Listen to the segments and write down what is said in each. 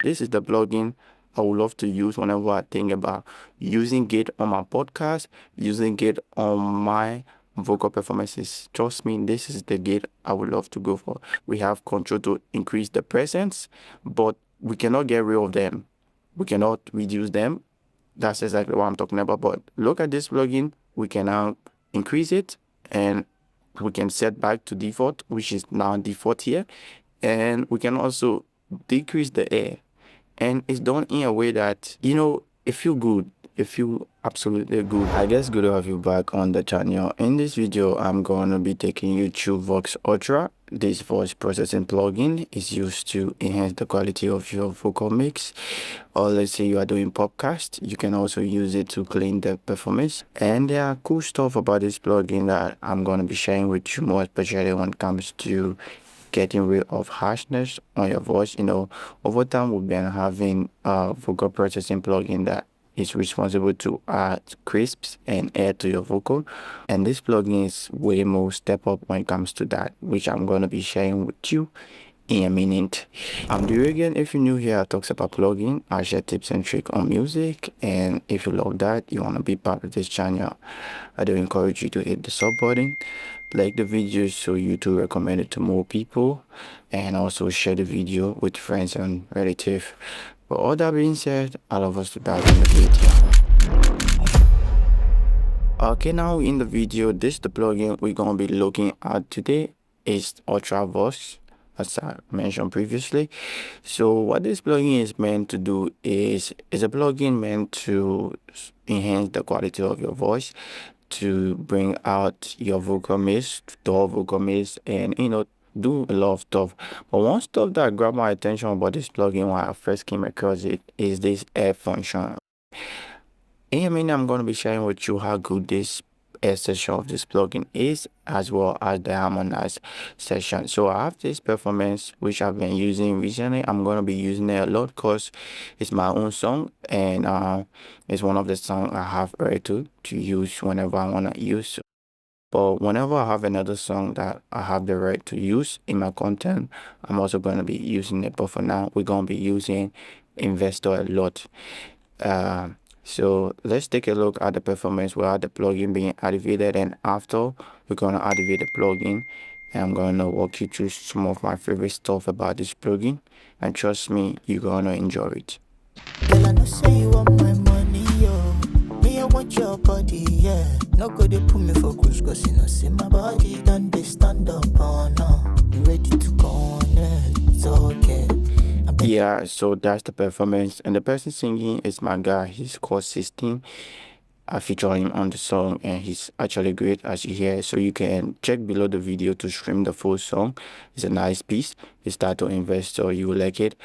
This is the plugin I would love to use whenever I think about using Gate on my podcast, using Gate on my vocal performances. Trust me, this is the Gate I would love to go for. We have control to increase the presence, but we cannot get rid of them. We cannot reduce them. That's exactly what I'm talking about. But look at this plugin. We can now increase it, and we can set back to default, which is now default here. And we can also decrease the air, and it's done in a way that it feel good. It feel absolutely good. I guess good to have you back on the channel. In this video, I'm going to be taking you through Vox Ultra. This voice processing plugin is used to enhance the quality of your vocal mix, or let's say you are doing podcast, you can also use it to clean the performance. And there are cool stuff about this plugin that I'm going to be sharing with you, more especially when it comes to getting rid of harshness on your voice. Over time we've been having a vocal processing plugin that is responsible to add crisps and air to your vocal, and this plugin is way more step up when it comes to that, which I'm going to be sharing with you in a minute. I'm the Reagan. If you're new here, I talk about plugin, I share tips and tricks on music, and if you love that, you want to be part of this channel, I do encourage you to hit the sub button, like the video so you to recommend it to more people, and also share the video with friends and relatives. But all that being said, I love us to dive in the video. Okay, now in the video, this is the plugin we're gonna be looking at today. Is Ultra Vox, as I mentioned previously. So what this plugin is meant to do is a plugin meant to enhance the quality of your voice, to bring out your vocal mix, dull vocal mix, and do a lot of stuff. But one stuff that grabbed my attention about this plugin when I first came across it is this air function. In a minute, I'm going to be sharing with you how good this air section of this plugin is, as well as the harmonized section. So I have this performance which I've been using recently. I'm going to be using it a lot because it's my own song, and it's one of the songs I have ready to use whenever I want to use. But whenever I have another song that I have the right to use in my content, I'm also going to be using it. But for now, we're going to be using Investor a lot. So let's take a look at the performance without the plugin being activated, and after we're going to activate the plugin, and I'm going to walk you through some of my favorite stuff about this plugin, and trust me, you're going to enjoy it. Girl, I know say you want my money, yo. Me, I want your body, yeah. No go they put me for cruise, cause you know, see my body done they stand up, oh no. You ready to go on it, it's okay. Yeah, so that's the performance, and the person singing is my guy. He's called 16. I feature him on the song, and he's actually great, as you hear. So you can check below the video to stream the full song. It's a nice piece. It's titled Investor. You will like it.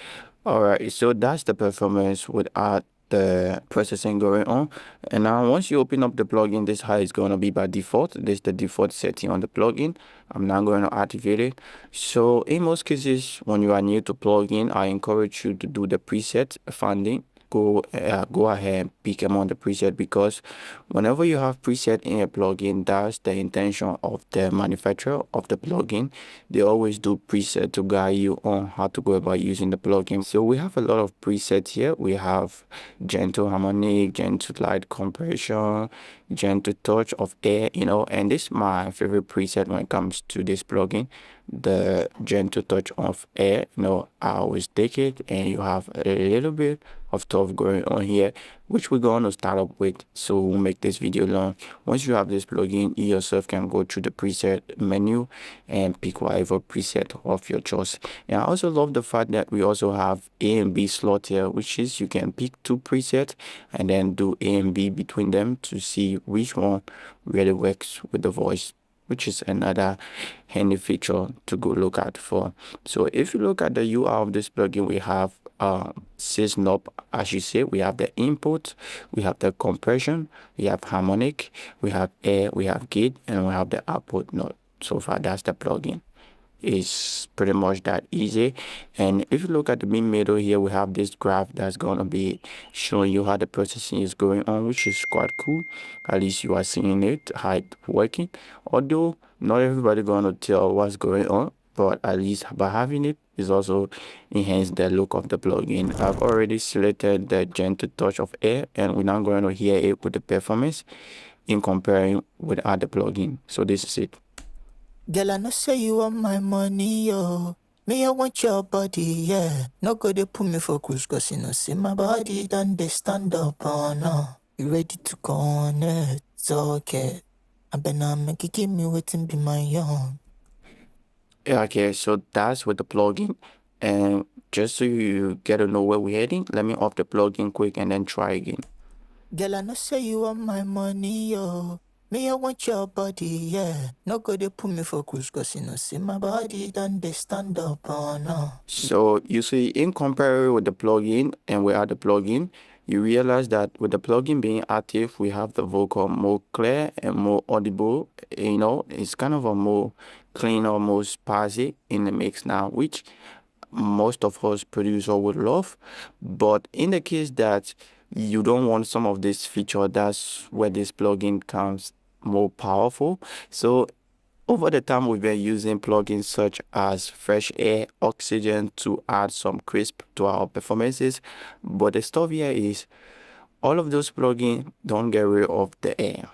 All right, so that's the performance without the processing going on. And now once you open up the plugin, this is how it's going to be by default. This is the default setting on the plugin. I'm now going to activate it. So in most cases, when you are new to plugin, I encourage you to do the preset finding. Go ahead and pick among the preset, because whenever you have preset in a plugin, that's the intention of the manufacturer of the plugin. They always do preset to guide you on how to go about using the plugin. So we have a lot of presets here. We have gentle harmonic, gentle light compression, gentle touch of air, and this is my favorite preset when it comes to this plugin, the gentle touch of air. I always take it, and you have a little bit of stuff going on here, which we're going to start up with, so we'll make this video long. Once you have this plugin, you yourself can go through the preset menu and pick whatever preset of your choice. And I also love the fact that we also have A and B slot here, which is you can pick two presets and then do A and B between them to see which one really works with the voice, which is another handy feature to go look at for. So if you look at the UI of this plugin, we have 6 knob, as you say. We have the input, we have the compression, we have harmonic, we have air, we have gate, and we have the output knob. So far, that's the plugin. It's pretty much that easy. And if you look at the mid middle here, we have this graph that's going to be showing you how the processing is going on, which is quite cool. At least you are seeing it, how it's working. Although not everybody going to tell what's going on, but at least by having it is also enhance the look of the plugin. I've already selected the gentle touch of air, and we're now going to hear it with the performance in comparing with other plugin. So this is it. Girl, I know say you want my money, yo. Me, I want your body, yeah. No go they put me for cruise, cause you know, see my body done they stand up, oh no. You ready to connect, so okay. I better make it give me waiting be my own. Yeah, okay, so that's with the plugin. And just so you get to know where we're heading, let me off the plugin quick and then try again. Girl, I know say you want my money, yo. Me, I want your body, yeah. No go they put me for cruise, cause you know, see my body done they stand up, oh no. So you see, in comparison with the plugin and without the plugin, you realize that with the plugin being active, we have the vocal more clear and more audible. You know, it's kind of a more clean, almost passy in the mix now, which most of us producer would love. But in the case that you don't want some of this feature, that's where this plugin comes more powerful. So over the time, we've been using plugins such as Fresh Air, Oxygen to add some crisp to our performances. But the stuff here is all of those plugins don't get rid of the air.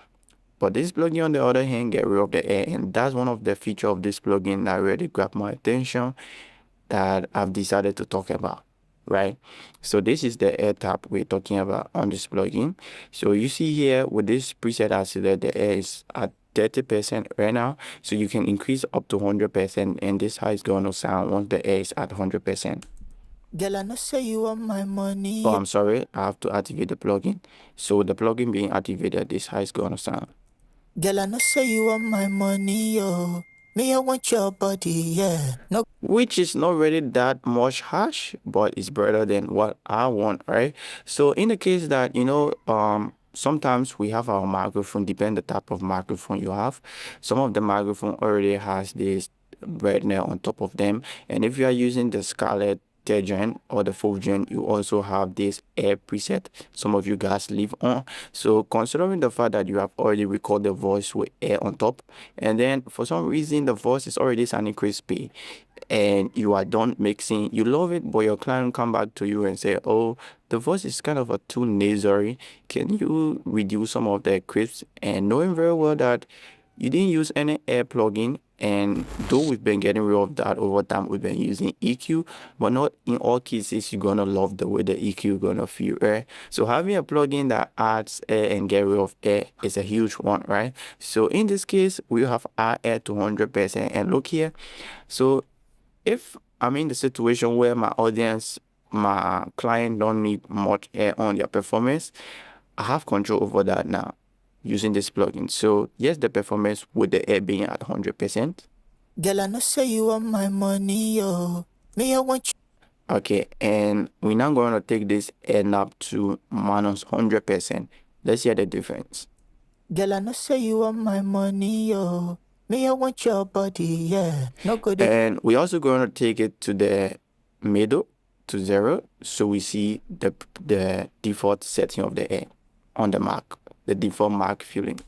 But this plugin, on the other hand, get rid of the air. And that's one of the features of this plugin that really grabbed my attention that I've decided to talk about, right? So this is the air tab we're talking about on this plugin. So you see here with this preset, I see that the air is at 30% right now, so you can increase up to 100%, and this how it's going to sound once the air is at 100%. Girl, I know say you want my money. Oh, I'm sorry, I have to activate the plugin. So the plugin being activated, this how it's going to sound. Girl, I know say you want my money, yo. Me, I want your body, yeah. No, Which is not really that much harsh, but it's better than what I want, right? So in the case that sometimes we have our microphone, depend the type of microphone you have. Some of the microphone already has this redner on top of them, and if you are using the Scarlett 3rd gen or the 4th gen, you also have this air preset some of you guys leave on. So considering the fact that you have already recorded the voice with air on top, and then for some reason the voice is already sounding crispy, and you are done mixing, you love it, but your client come back to you and say, oh, the voice is kind of a too nasally, can you reduce some of the crisps? And knowing very well that you didn't use any air plugin, and though we've been getting rid of that over time, we've been using EQ, but not in all cases you're gonna love the way the EQ gonna feel, right? So having a plugin that adds air and get rid of air is a huge one, right? So in this case, we have our air to 100%, and look here. So if I'm in the situation where my audience, my client don't need much air on their performance, I have control over that now using this plugin. So yes, the performance with the air being at 100%. girl, I know say you want my money, yo. Me, I want you. Okay, and we're now going to take this air knob to minus 100%. Let's hear the difference. Girl, I know say you want my money, yo. Me, I want your body, yeah. No good. And we're also going to take it to the middle to 0, so we see the default setting of the air on the mark, the default mark feeling.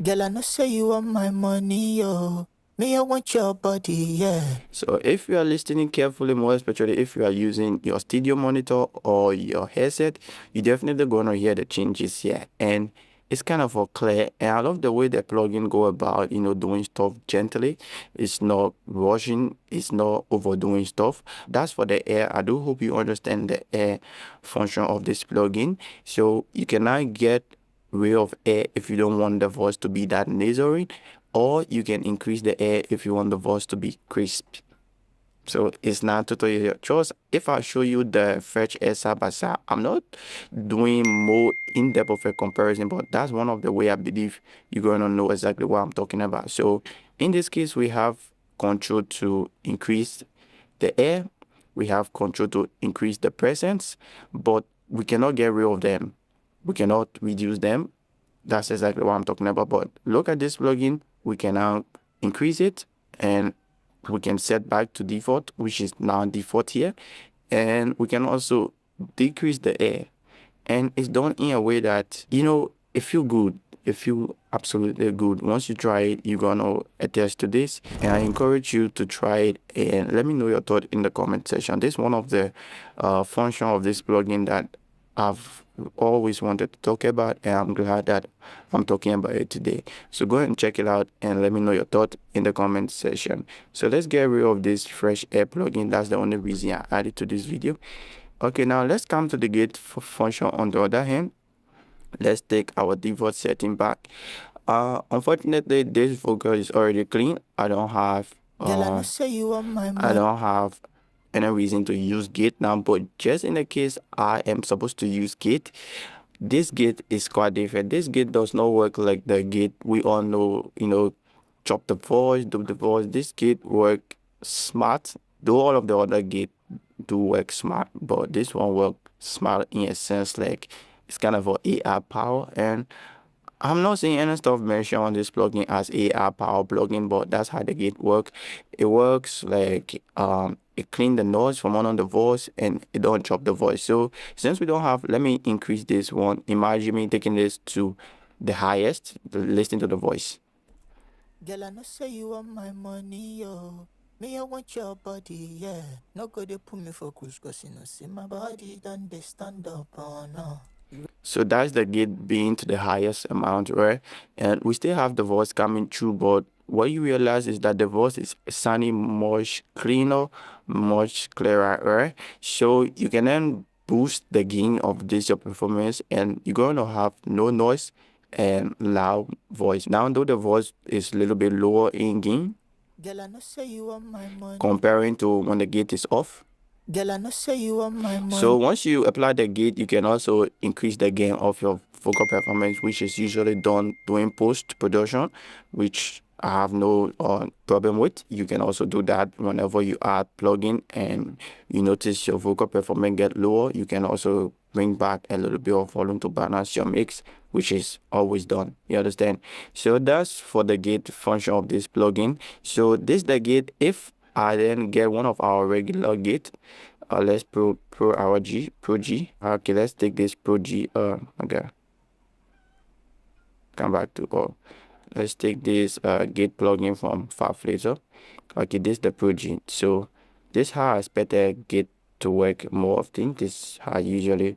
Girl, I know say you want my money, yo. Me, I want your body, yeah. So if you are listening carefully, more especially if you are using your studio monitor or your headset, you're definitely going to hear the changes here. And it's kind of a clear, and I love the way the plugin go about, doing stuff gently. It's not rushing, it's not overdoing stuff. That's for the air. I do hope you understand the air function of this plugin. So you can now get rid of air if you don't want the voice to be that nasally, or you can increase the air if you want the voice to be crisp. So it's not totally your choice. If I show you the Fresh Air side by side, I'm not doing more in-depth of a comparison, but that's one of the way I believe you're going to know exactly what I'm talking about. So in this case, we have control to increase the air. We have control to increase the presence, but we cannot get rid of them. We cannot reduce them. That's exactly what I'm talking about. But look at this plugin. We can now increase it, and we can set back to default, which is now default here, and we can also decrease the air, and it's done in a way that it feel good. it feel absolutely good. Once you try it, you're gonna attest to this, and I encourage you to try it and let me know your thought in the comment section. This is one of the function of this plugin that I've always wanted to talk about, and I'm glad that I'm talking about it today. So go ahead and check it out and let me know your thought in the comment section. So let's get rid of this fresh air plugin. That's the only reason I added to this video. Okay, now let's come to the gate function. On the other hand, let's take our default setting back. Unfortunately, this vocal is already clean. I don't have Girl, I know say you want my I money. don't have any reason to use gate now, but just in the case I am supposed to use gate, this gate is quite different. This gate does not work like the gate we all know, chop the voice, do the voice. This gate work smart, though all of the other gate do work smart, but this one work smart in a sense like it's kind of a AI power. And I'm not seeing any stuff mentioned on this plugin as AI power plugin, but that's how the gate work. It works like it clean the noise from on the voice and it don't chop the voice. So since we don't have, let me increase this one. Imagine me taking this to the highest, listen to the voice. Girl, I know say you want my money, yo. Me, I want your body, yeah. No go they put me for cruise, cause you know, see my body done they stand up, oh no. So that's the gate being to the highest amount, right? And we still have the voice coming through, but what you realize is that the voice is sounding much cleaner, much clearer, right? So you can then boost the gain of this your performance, and you're going to have no noise and loud voice. Now, though the voice is a little bit lower in gain Girl, I know say you want my money. comparing to when the gate is off. Girl, I know say you want my money. So once you apply the gate, you can also increase the gain of your vocal performance, which is usually done during post production, which I have no problem with. You can also do that whenever you add plugin and you notice your vocal performance get lower. You can also bring back a little bit of volume to balance your mix, which is always done. You understand? So that's for the gate function of this plugin. So this the gate. If I then get one of our regular gate, let's pro G. Okay, let's take this pro G. Okay, come back to let's take this gate plugin from Farflazer. Okay, this is the pro G. So this is how I expect a gate to work more often. This is how usually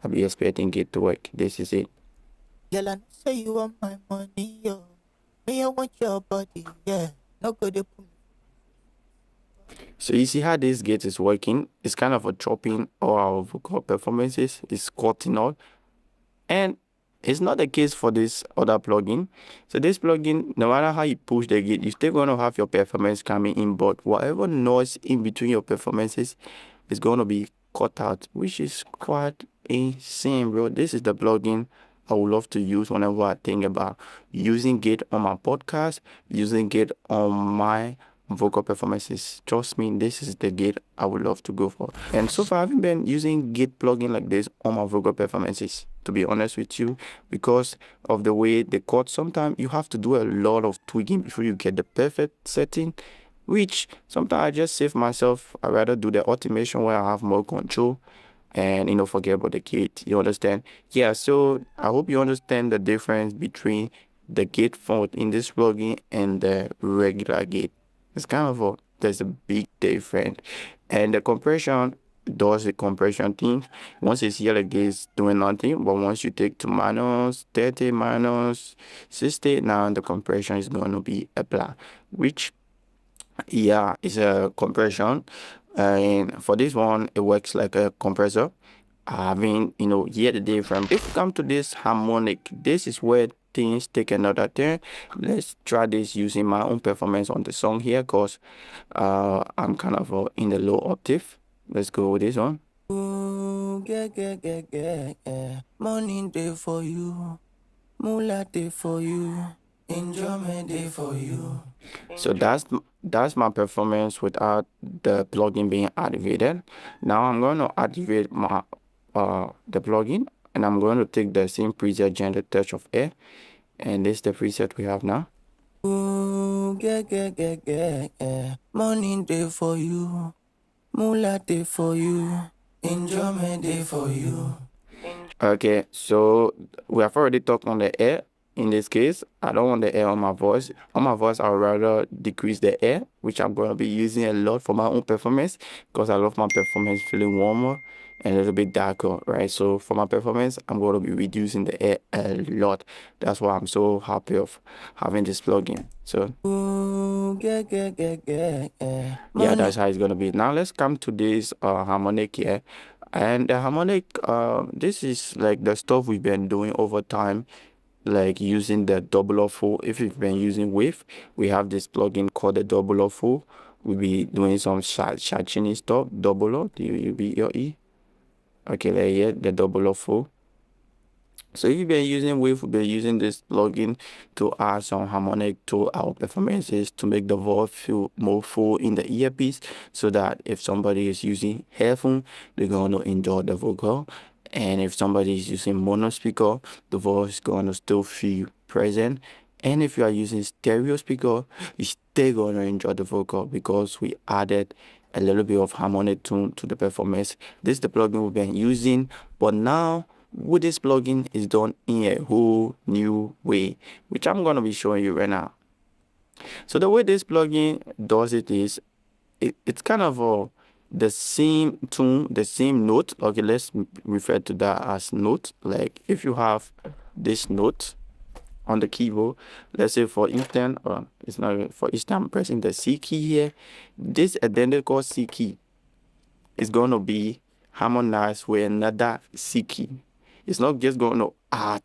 I'll be expecting gate to work. This is it. Girl, I know say you want my money, yo. Me, I want your body, yeah. No go they put me. So you see how this gate is working. It's kind of a chopping all our vocal performances. It's cutting out, and it's not the case for this other plugin. So this plugin, no matter how you push the gate, you're still going to have your performance coming in, but whatever noise in between your performances is going to be cut out, which is quite insane, bro. This is the plugin I would love to use whenever I think about using gate on my podcast, using gate on my vocal performances. Trust me, this is the gate I would love to go for. And so far, I haven't been using gate plugin like this on my vocal performances, to be honest with you, because of the way they cut. Sometimes you have to do a lot of tweaking before you get the perfect setting, which sometimes I just save myself. I rather do the automation where I have more control and forget about the gate. You understand? Yeah, so I hope you understand the difference between the gate font in this plugin and the regular gate. It's kind of there's a big difference. And the compression does the compression thing. Once it's here like this, doing nothing, but once you take to minus 30 minus 60, now the compression is going to be applied, which yeah, it's a compression. And for this one, it works like a compressor. Having here the difference. If we come to this harmonic, this is where things take another turn. Let's try this using my own performance on the song here, because I'm kind of in the low octave. Let's go with this one. Ooh, yeah. Money day for you, moolah day for you, enjoyment day for you. So that's my performance without the plugin being activated. Now I'm going to activate my the plugin, and I'm going to take the same preset gentle touch of air, and this is the preset we have now. Ooh, yeah. Money day for you, moolah day for you, enjoyment day for you. Okay, so we have already talked on the air. in this case, I don't want the air on my voice. On my voice, I would rather decrease the air, which I'm going to be using a lot for my own performance, because I love my performance feeling warmer and a little bit darker, right? So for my performance, I'm going to be reducing the air a lot. That's why I'm so happy of having this plugin. So yeah, that's how it's going to be. Now let's come to this harmonic here. And the harmonic, this is like the stuff we've been doing over time, like using the double or full. If you've been using Wave, we have this plugin called the double or full. We'll be doing some shading stuff. Double or D-U-B-L-E. Okay, like here, the double or full. So if you've been using Wave, we've been using this plugin to add some harmonic to our performances to make the voice feel more full in the earpiece, so that if somebody is using headphone, they're gonna enjoy the vocal. And if somebody is using mono speaker, the voice is gonna still feel present. And if you are using stereo speaker, you're still gonna enjoy the vocal, because we added a little bit of harmonic tone to the performance. This is the plugin we've been using, but now with this plugin is done in a whole new way, which I'm gonna be showing you right now. So the way this plugin does it is, it's kind of the same tune, the same note. Okay, let's refer to that as note. Like if you have this note on the keyboard, let's say for instance, it's not for instance, I'm pressing the C key here. This identical C key is going to be harmonized with another C key. It's not just going to add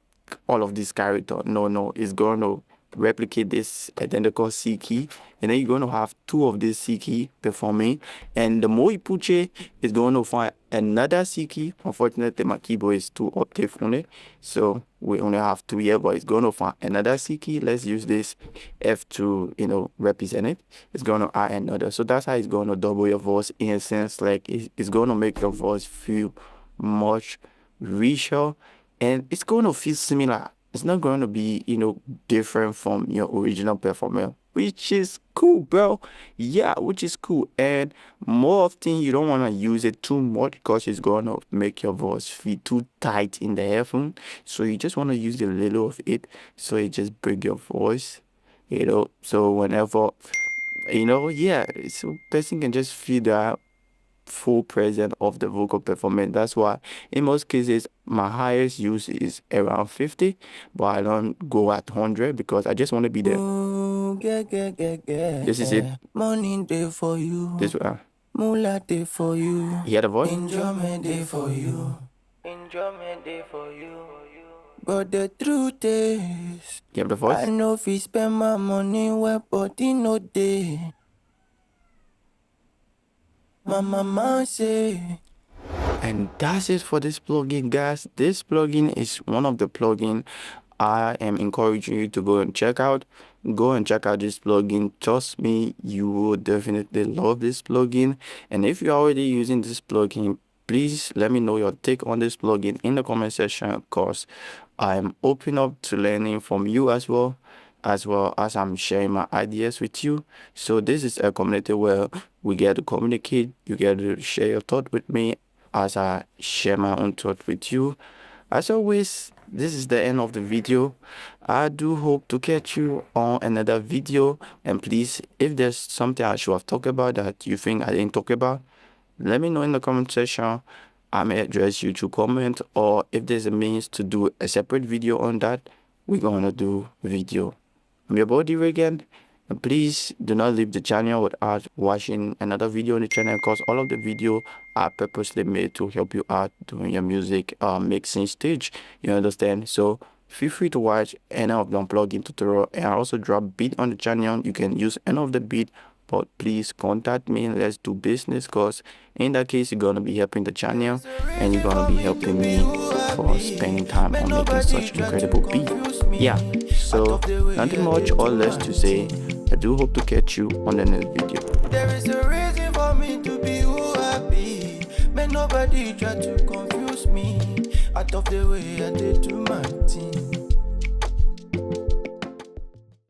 all of this character. No, it's going to replicate this identical C key, and then you're going to have two of this C key performing. And the more you push it, it's going to find another C key. Unfortunately, my keyboard is 2 octave on it, so we only have 2 here, but it's going to find another C key. Let's use this F to represent it. It's going to add another. So that's how it's going to double your voice, in a sense. Like it's going to make your voice feel much richer, and it's going to feel similar. It's not going to be different from your original performance, which is cool, bro. Yeah, which is cool. And more often, you don't want to use it too much, because it's going to make your voice feel too tight in the headphone. So you just want to use a little of it, so it just break your voice, so whenever yeah, so person can just feel that full presence of the vocal performance. That's why in most cases my highest use is around 50, but I don't go at 100, because I just want to be there. This is it. Morning day for you. This one. Moolah day for you. Hear the voice? Enjoyment day for you. Enjoyment day for you. But the truth is, You have the voice? I know if you spend my money where body no day. My mama say. And that's it for this plugin, guys. This plugin is one of the plugin I am encouraging you to go and check out. Go and check out this plugin. Trust me, you will definitely love this plugin. And if you're already using this plugin, please let me know your take on this plugin in the comment section, because I'm open up to learning from you as well as I'm sharing my ideas with you. So this is a community where we get to communicate. You get to share your thought with me as I share my own thought with you. As always, this is the end of the video. I do hope to catch you on another video. And please, if there's something I should have talked about that you think I didn't talk about, let me know in the comment section. I may address you to comment, or if there's a means to do a separate video on that, we're gonna do video. I'm your boy Reagan, and please do not leave the channel without watching another video on the channel, because all of the video are purposely made to help you out doing your music mixing stage. You understand? So feel free to watch any of the plugin tutorial, and I also drop beat on the channel. You can use any of the beat, but please contact me and let's do business, because in that case you're gonna be helping the channel and you're gonna be helping me for spending time on making such incredible beat. Yeah, so nothing much or less to say. I do hope to catch you on the next video. There is a reason for me to be who I be. May nobody try to confuse me. Out of the way I did do my thing.